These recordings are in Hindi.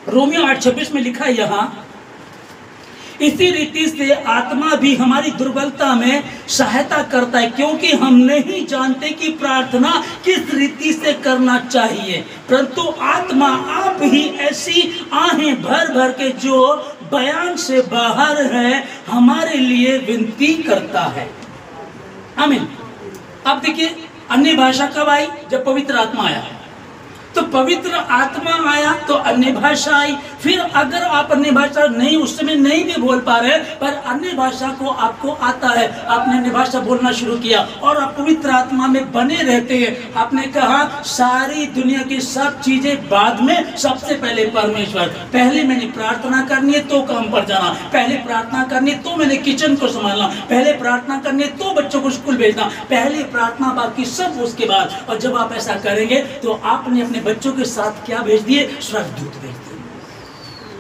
रोमियो 8:26 में लिखा है यहाँ, इसी रीति से आत्मा भी हमारी दुर्बलता में सहायता करता है, क्योंकि हम नहीं जानते कि प्रार्थना किस रीति से करना चाहिए, परंतु आत्मा आप ही ऐसी आहें भर भर के जो बयान से बाहर है हमारे लिए विनती करता है। आमीन। अब देखिए, अन्य भाषा कब आई? जब पवित्र आत्मा आया। तो पवित्र आत्मा आया तो अन्य भाषा आई। फिर अगर आप अन्य भाषा नहीं, उस समय नहीं भी बोल पा रहे, पर अन्य भाषा को आपको आता है, आपने अन्य भाषा बोलना शुरू किया और आप पवित्र आत्मा में बने रहते हैं। आपने कहा सारी दुनिया की सब चीजें बाद में, सबसे पहले परमेश्वर। पहले मैंने प्रार्थना करनी है तो काम पर जाना, पहले प्रार्थना करनी तो मैंने किचन को संभालना, पहले प्रार्थना करनी तो बच्चों को स्कूल भेजना, पहले प्रार्थना, बाकी सब उसके बाद। और जब आप ऐसा करेंगे तो आपने अपने बच्चों के साथ क्या भेज दिए? स्वर्गदूत भेज दिए।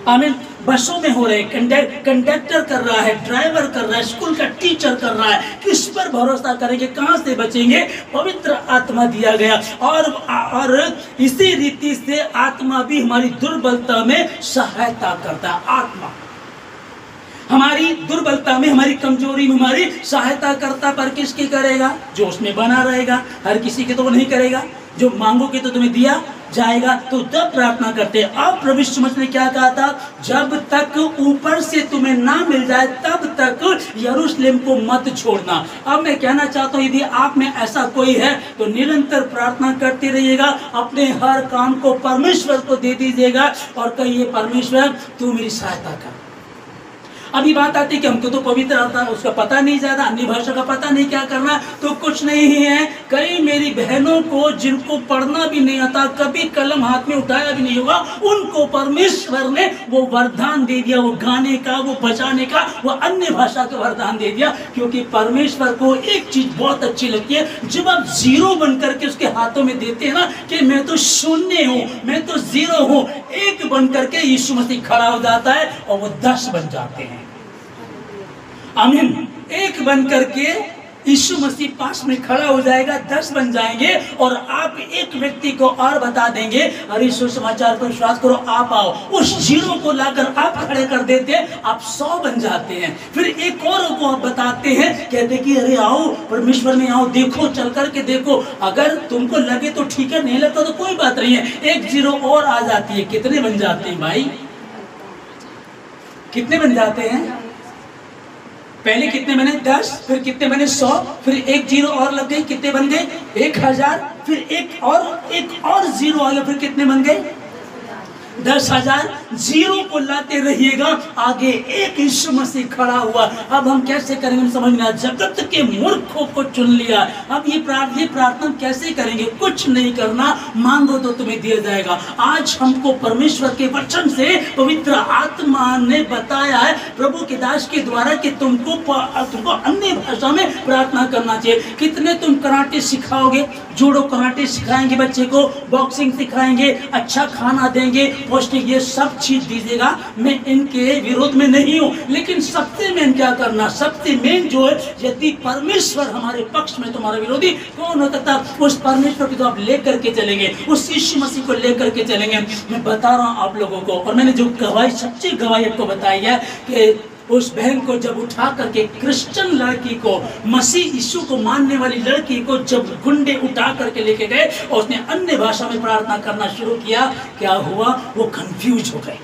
आमीन। बसों में हो रहे, कंडक्टर कर रहा है, ड्राइवर कर रहा है, स्कूल का टीचर कर रहा है। किस पर भरोसा करेंगे? कहां से बचेंगे? पवित्र आत्मा दिया गया। और इसी रीति से आत्मा भी हमारी दुर्बलता में सहायता करता है। आत्मा हमारी दुर्बलता में, हमारी कमजोरी में हमारी सहायता करता, पर किसकी करेगा? जो उसमें बना रहेगा। हर किसी के तो वो नहीं करेगा। जो मांगोगे तो तुम्हें दिया जाएगा। तो तब प्रार्थना करते। अब प्रभु यीशु मसीह ने क्या कहा था? जब तक ऊपर से तुम्हें ना मिल जाए तब तक यरूशलेम को मत छोड़ना। अब मैं कहना चाहता हूँ, यदि आप में ऐसा कोई है तो निरंतर प्रार्थना करते रहिएगा, अपने हर काम को परमेश्वर को दे दीजिएगा और कहिए, परमेश्वर तू मेरी सहायता कर। अभी बात आती है कि हमको तो पवित्र आता है, उसका पता नहीं, ज्यादा अन्य भाषा का पता नहीं, क्या करना, तो कुछ नहीं है। कई मेरी बहनों को जिनको पढ़ना भी नहीं आता, कभी कलम हाथ में उठाया भी नहीं होगा, उनको परमेश्वर ने वो वरदान दे दिया, वो गाने का, वो बजाने का, वो अन्य भाषा का वरदान दे दिया। क्योंकि परमेश्वर को एक चीज बहुत अच्छी लगती है, जब आप जीरो बन करके उसके हाथों में देते हैं ना, कि मैं तो शून्य हूँ, मैं तो जीरो हूँ, एक बन करके यीशु मसीह खड़ा हो जाता है और वो 10 बन जाते हैं। आमीन। एक बन करके यीशु मसीह पास में खड़ा हो जाएगा, 10 बन जाएंगे और आप एक व्यक्ति को और बता देंगे, अरे सुसमाचार पर विश्वास करो, आप आओ। उस जीरो को लाकर आप खड़े कर देते हैं, आप 100 बन जाते हैं। फिर एक और को आप बताते हैं, कहते कि अरे आओ परमेश्वर में आओ, देखो, चल करके देखो। अगर तुमको लगे तो ठीक है, नहीं लगता तो कोई बात नहीं है, एक जीरो और आ जाती है। कितने बन जाते हैं भाई? कितने बन जाते हैं? पहले कितने बने? 10, फिर कितने बने? 100, फिर एक जीरो और लग गई, कितने बन गए? 1000, फिर एक और जीरो आ गया, फिर कितने बन गए? 10,000। जीरो को लाते रहिएगा, आगे एक यीशु मसीह खड़ा हुआ। अब हम कैसे करेंगे समझ में? जगत के मूर्खों को चुन लिया। अब ये प्रार्थना कैसे करेंगे? कुछ नहीं करना, मांगो तो तुम्हें दिया जाएगा। आज हमको परमेश्वर के वचन से पवित्र आत्मा ने बताया है प्रभु के दास के द्वारा कि तुमको अन्य भाषा में प्रार्थना करना चाहिए। कितने तुम कराटे सिखाओगे? जूडो कराटे सिखाएंगे बच्चे को, बॉक्सिंग सिखाएंगे, अच्छा खाना देंगे, पौष्टिक, ये सब चीज दीजिएगा। मैं इनके विरोध में नहीं हूँ, लेकिन सबसे मेन क्या करना? सबसे मेन जो है, यदि परमेश्वर हमारे पक्ष में, तुम्हारा विरोधी कौन होता था? उस परमेश्वर को तो आप लेकर के चलेंगे, उस यीशु मसीह को लेकर के चलेंगे। मैं बता रहा हूँ आप लोगों को, और मैंने जो गवाही, सच्ची गवाही आपको बताई है कि उस बहन को जब उठा करके, क्रिश्चियन लड़की को, मसीह यीशु को मानने वाली लड़की को जब गुंडे उठा करके लेके गए और उसने अन्य भाषा में प्रार्थना करना शुरू किया, क्या हुआ? वो कंफ्यूज हो गए।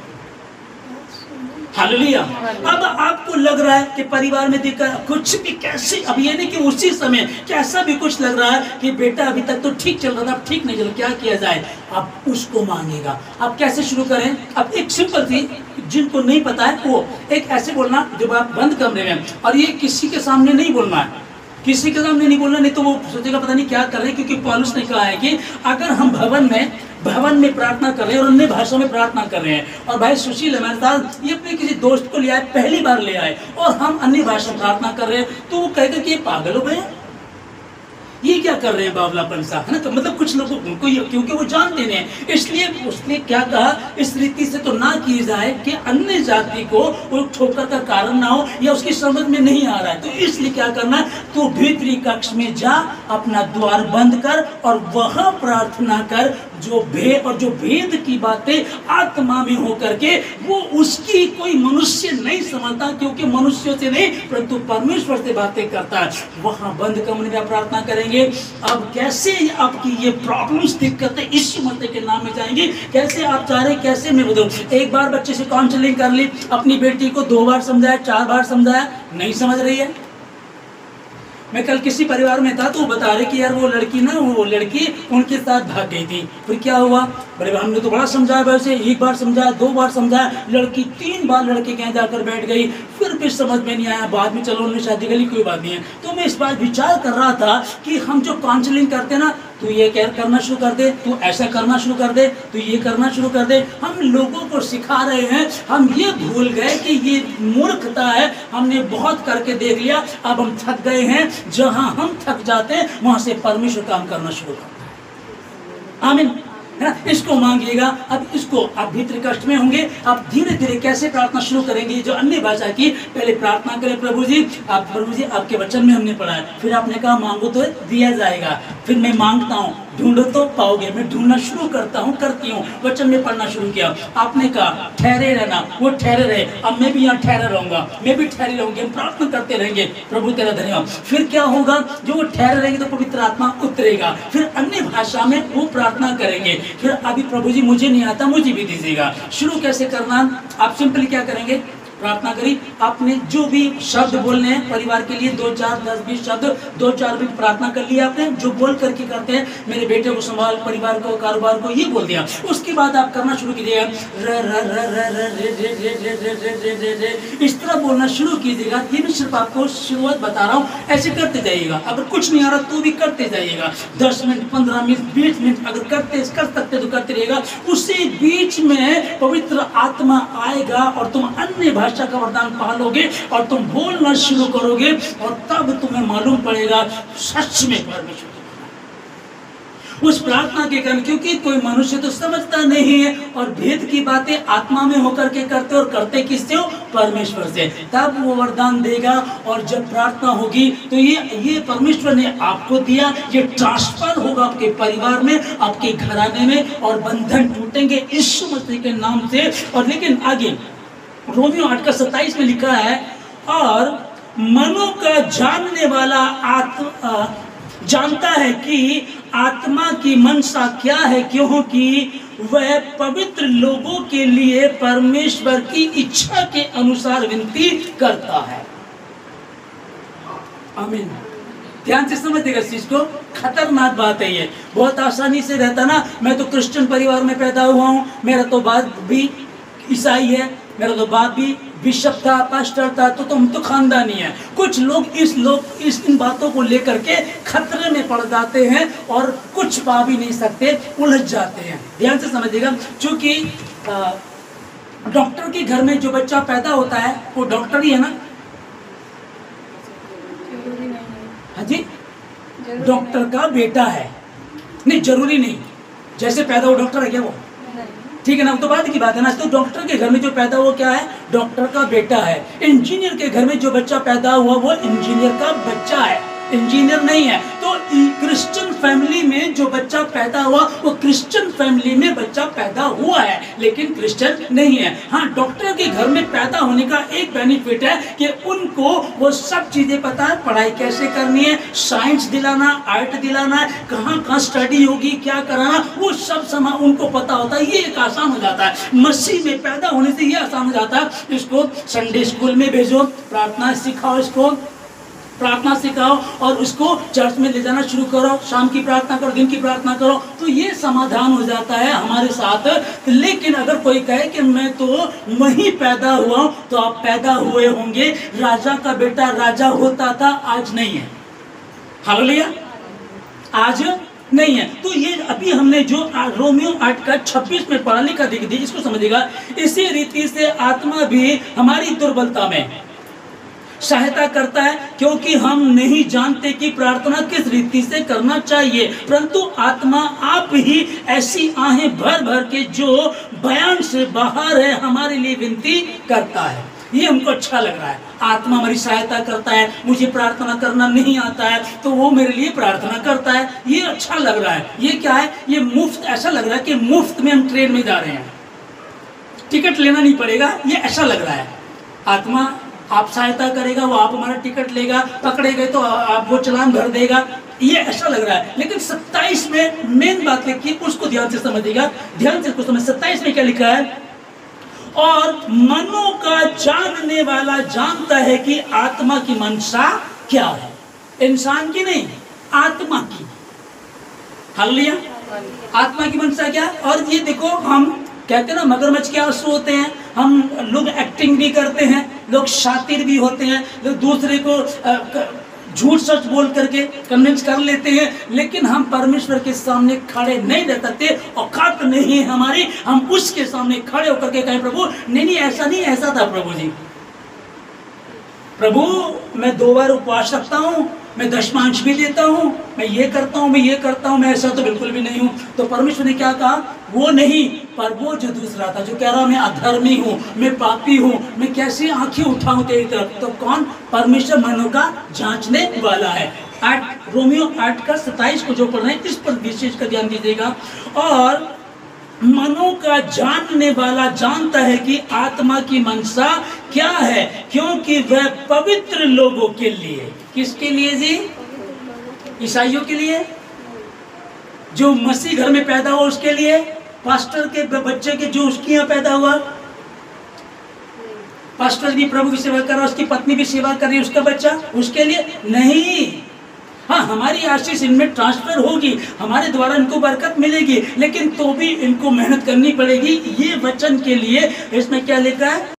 हालेलुया। अब आपको लग रहा है कि परिवार में देखकर कुछ भी कैसे, अब ये नहीं कि उसी समय कैसा भी कुछ लग रहा है कि बेटा अभी तक तो ठीक चल रहा था, अब ठीक नहीं चल, क्या किया जाए? अब उसको मांगेगा। अब कैसे शुरू करें? अब एक सिंपल थी, जिनको नहीं पता है वो एक ऐसे बोलना, जब आप बंद कमरे में, और ये किसी के सामने नहीं बोलना है, किसी के सामने नहीं बोलना, नहीं तो वो सोचेगा पता नहीं क्या कर रहे हैं। क्योंकि पौलुस ने कहा है कि अगर हम भवन में प्रार्थना कर रहे हैं और अन्य भाषा में प्रार्थना कर रहे हैं, और भाई सुशील हमारे साथ, ये अपने किसी दोस्त को ले आए, पहली बार ले आए, और हम अन्य भाषा में प्रार्थना कर रहे हैं, तो वो कहेगा कि ये पागल हो गए, ये क्या कर रहे हैं बावलापन सा, है ना? तो मतलब कुछ लोगों को, क्योंकि वो जानते नहीं, इसलिए उसने क्या कहा, इस रीति से तो ना की जाए कि अन्य जाति को वो ठोकर का कारण ना हो, या उसकी समझ में नहीं आ रहा है। तो इसलिए क्या करना, तो भीतरी कक्ष में जा, अपना द्वार बंद कर और वहां प्रार्थना कर, जो भेद की बातें आत्मा में होकर के वो उसकी कोई मनुष्य नहीं समझता, क्योंकि मनुष्यों से नहीं परंतु परमेश्वर से बातें करता है। वहां बंद कमरे में प्रार्थना करेंगे। अब कैसे आपकी ये प्रॉब्लम्स, दिक्कतें यीशु मसीह के नाम में जाएंगी। कैसे आप चाह रहे, कैसे मैं बताऊं। एक बार बच्चे से काउंसलिंग कर ली, अपनी बेटी को 2 बार समझाया, 4 बार समझाया, नहीं समझ रही है। मैं कल किसी परिवार में था तो वो बता रहे कि यार वो लड़की उनके साथ भाग गई थी। फिर क्या हुआ, बड़े हमने तो बड़ा समझाया, वैसे 1 बार समझाया, 2 बार समझाया, लड़की 3 बार लड़के के यहाँ जाकर बैठ गई, फिर भी समझ में नहीं आया। बाद में चलो उन्होंने शादी कर ली, कोई बात नहीं है। तो मैं इस बार विचार कर रहा था कि हम जो काउंसलिंग करते हैं ना, तू ये करना शुरू कर दे, तू ऐसा करना शुरू कर दे, तू ये करना शुरू कर दे। हम लोगों को सिखा रहे हैं, हम ये भूल गए कि ये मूर्खता है। हमने बहुत करके देख लिया, अब हम थक गए हैं। जहां हम थक जाते हैं वहां से परमेश्वर काम करना शुरू करता है। आमीन, है ना। इसको मांगिएगा। अब इसको आप भीतर कष्ट में होंगे, आप धीरे धीरे कैसे प्रार्थना शुरू करेंगे। जो अन्य भाषा की, पहले प्रार्थना करें, प्रभु जी आपके वचन में हमने पढ़ा है। फिर आपने कहा मांगो तो दिया जाएगा। फिर मैं मांगता हूँ, ढूंढो तो पाओगे। मैं ढूंढना शुरू करता हूँ, करती हूँ। वचन में पढ़ना शुरू किया, आपने कहा ठहरे रहना, वो ठहरे रहे। अब मैं भी यहाँ ठहरा रहूंगा, मैं भी ठहरे रहूंगी। हम प्रार्थना करते रहेंगे, प्रभु तेरा धन्यवाद। फिर क्या होगा, जो वो ठहरे रहेंगे तो पवित्र आत्मा उतरेगा। फिर अन्य भाषा में वो प्रार्थना करेंगे। फिर अभी प्रभु जी मुझे नहीं आता, मुझे भी दीजिएगा। शुरू कैसे करना, आप सिंपली क्या करेंगे, प्रार्थना करी। आपने जो भी शब्द बोलने हैं परिवार के लिए, 2, 4, 10, 20 शब्द, 2, 4 भी प्रार्थना कर लिया आपने। जो बोल करके करते हैं, मेरे बेटे को संभाल, परिवार को, कारोबार को, ये बोल दिया। उसके बाद आप करना शुरू कीजिएगा, इस तरह बोलना शुरू कीजिएगा। ये भी सिर्फ आपको शुरुआत बता रहा हूँ, ऐसे करते जाइएगा। अगर कुछ नहीं आ रहा तो भी करते जाइएगा। 10 मिनट, 15 मिनट, 20 मिनट अगर कर सकते तो करते रहिएगा। उसी बीच में पवित्र आत्मा आएगा और तुम अन्य भाषा का वरदान पालोगे और तुम बोलना शुरू करोगे, और तब तुम्हें मालूम पड़ेगा सच में परमेश्वर उस प्रार्थना के कारण। क्योंकि कोई मनुष्य तो समझता नहीं है, और भेद की बातें आत्मा में होकर के करते, और करते किससे हो, परमेश्वर से। तब वो वरदान देगा। और जब प्रार्थना होगी तो ये परमेश्वर ने आपको दिया, ये ट्रांसफर होगा आपके परिवार में, आपके घराने में, और बंधन टूटेंगे यीशु मसीह के नाम से। और लेकिन आगे रोमियो 8:27 में लिखा है, और मनों का जानने वाला जानता है कि आत्मा की मनसा क्या है, क्योंकि वह पवित्र लोगों के लिए परमेश्वर की इच्छा के अनुसार विनती करता है। आमीन। ध्यान से समझिएगा इस चीज को, खतरनाक बात है ये। बहुत आसानी से रहता ना, मैं तो क्रिश्चियन परिवार में पैदा हुआ हूँ, मेरा तो बाप भी ईसाई है, मेरा तो बाप भी बिशप था, पास्टर था, तो हम तो खानदानी है। कुछ लोग इन बातों को लेकर के खतरे में पड़ जाते हैं और कुछ पा भी नहीं सकते, उलझ जाते हैं। ध्यान से समझिएगा, क्योंकि डॉक्टर के घर में जो बच्चा पैदा होता है वो डॉक्टर ही है ना। हाँ जी, डॉक्टर का बेटा है, नहीं जरूरी नहीं, जैसे पैदा हुआ डॉक्टर है क्या वो, ठीक है ना, तो बाद की बात है ना। तो डॉक्टर के घर में जो पैदा हुआ क्या है, डॉक्टर का बेटा है। इंजीनियर के घर में जो बच्चा पैदा हुआ वो इंजीनियर का बच्चा है, इंजीनियर नहीं है। तो क्रिश्चियन फैमिली में जो बच्चा पैदा हुआ वो क्रिश्चियन फैमिली में बच्चा पैदा हुआ है, लेकिन क्रिश्चियन नहीं है। हाँ, डॉक्टर के घर में पैदा होने का एक बेनिफिट है कि उनको वो सब चीजें पता है, पढ़ाई कैसे करनी है, साइंस दिलाना, आर्ट दिलाना, कहाँ कहाँ स्टडी होगी, क्या कराना, वो सब समय उनको पता होता है। ये एक आसान हो जाता है। मसीह में पैदा होने से ये आसान हो जाता है, इसको संडे स्कूल में भेजो, प्रार्थना सिखाओ, इसको प्रार्थना सिखाओ और उसको चर्च में ले जाना शुरू करो, शाम की प्रार्थना करो, दिन की प्रार्थना करो, तो ये समाधान हो जाता है हमारे साथ। लेकिन अगर कोई कहे कि मैं तो वहीं पैदा हुआ हूं, तो आप पैदा हुए होंगे, राजा का बेटा राजा होता था, आज नहीं है। हालेलुया, आज नहीं है। तो ये अभी हमने जो रोमियो 8:26 में पढ़ा लिखा दिख दी, इसको समझिएगा। इसी रीति से आत्मा भी हमारी दुर्बलता में सहायता करता है, क्योंकि हम नहीं जानते कि प्रार्थना किस रीति से करना चाहिए, परंतु आत्मा आप ही ऐसी आहें भर भर के जो बयान से बाहर है हमारे लिए विनती करता है। ये हमको अच्छा लग रहा है, आत्मा हमारी सहायता करता है, मुझे प्रार्थना करना नहीं आता है तो वो मेरे लिए प्रार्थना करता है, ये अच्छा लग रहा है। ये क्या है, ये मुफ्त, ऐसा लग रहा है कि मुफ्त में हम ट्रेन में जा रहे हैं, टिकट लेना नहीं पड़ेगा, ये ऐसा लग रहा है। आत्मा आप सहायता करेगा, वो आप हमारा टिकट लेगा, पकड़े गए तो आप वो चालान भर देगा, ये ऐसा लग रहा है। लेकिन 27 में मेन बात लिखी, उसको ध्यान से समझिएगा, ध्यान से समझ। 27 में क्या लिखा है, और मनों का जानने वाला जानता है कि आत्मा की मंशा क्या है, इंसान की नहीं, आत्मा की। हालेलुया, आत्मा की मंशा क्या। और ये देखो, हम कहते हैं ना मगरमच्छ के आंसू होते हैं, हम लोग एक्टिंग भी करते हैं, लोग शातिर भी होते हैं, लोग दूसरे को झूठ सच बोल करके कन्विंस कर लेते हैं, लेकिन हम परमेश्वर के सामने खड़े नहीं रह सकते, औकात नहीं है हमारी, हम उसके सामने खड़े होकर के कहें प्रभु नहीं ऐसा नहीं, ऐसा था प्रभु जी, प्रभु मैं 2 बार उपवास रखता हूँ, मैं दशमांश भी देता हूँ, मैं ये करता हूँ, मैं ये करता हूँ, मैं ऐसा तो बिल्कुल भी नहीं हूँ। तो परमेश्वर ने क्या कहा, वो नहीं, पर वो जो दूसरा था, जो कह रहा मैं अधर्मी हूँ, मैं पापी हूँ, मैं कैसे आंखें उठाऊं तेरी तरफ, तो कौन, परमेश्वर मनों का जांचने वाला है। 8 रोमियो 8 का 27 को जो पढ़ रहे हैं, इस पर विशेष का ध्यान दीजिएगा। और मनों का जानने वाला जानता है कि आत्मा की मनसा क्या है, क्योंकि वह पवित्र लोगों के लिए, किसके लिए जी, ईसाइयों के लिए, जो मसीह घर में पैदा हुआ उसके लिए, पास्टर के बच्चे के जो उसके यहाँ पैदा हुआ, पास्टर भी प्रभु की सेवा कर रहा है, उसकी पत्नी भी सेवा कर रही है, उसका बच्चा उसके लिए नहीं। हाँ, हमारी आशीष इनमें ट्रांसफर होगी, हमारे द्वारा इनको बरकत मिलेगी, लेकिन तो भी इनको मेहनत करनी पड़ेगी। ये वचन के लिए इसमें क्या लिखा है,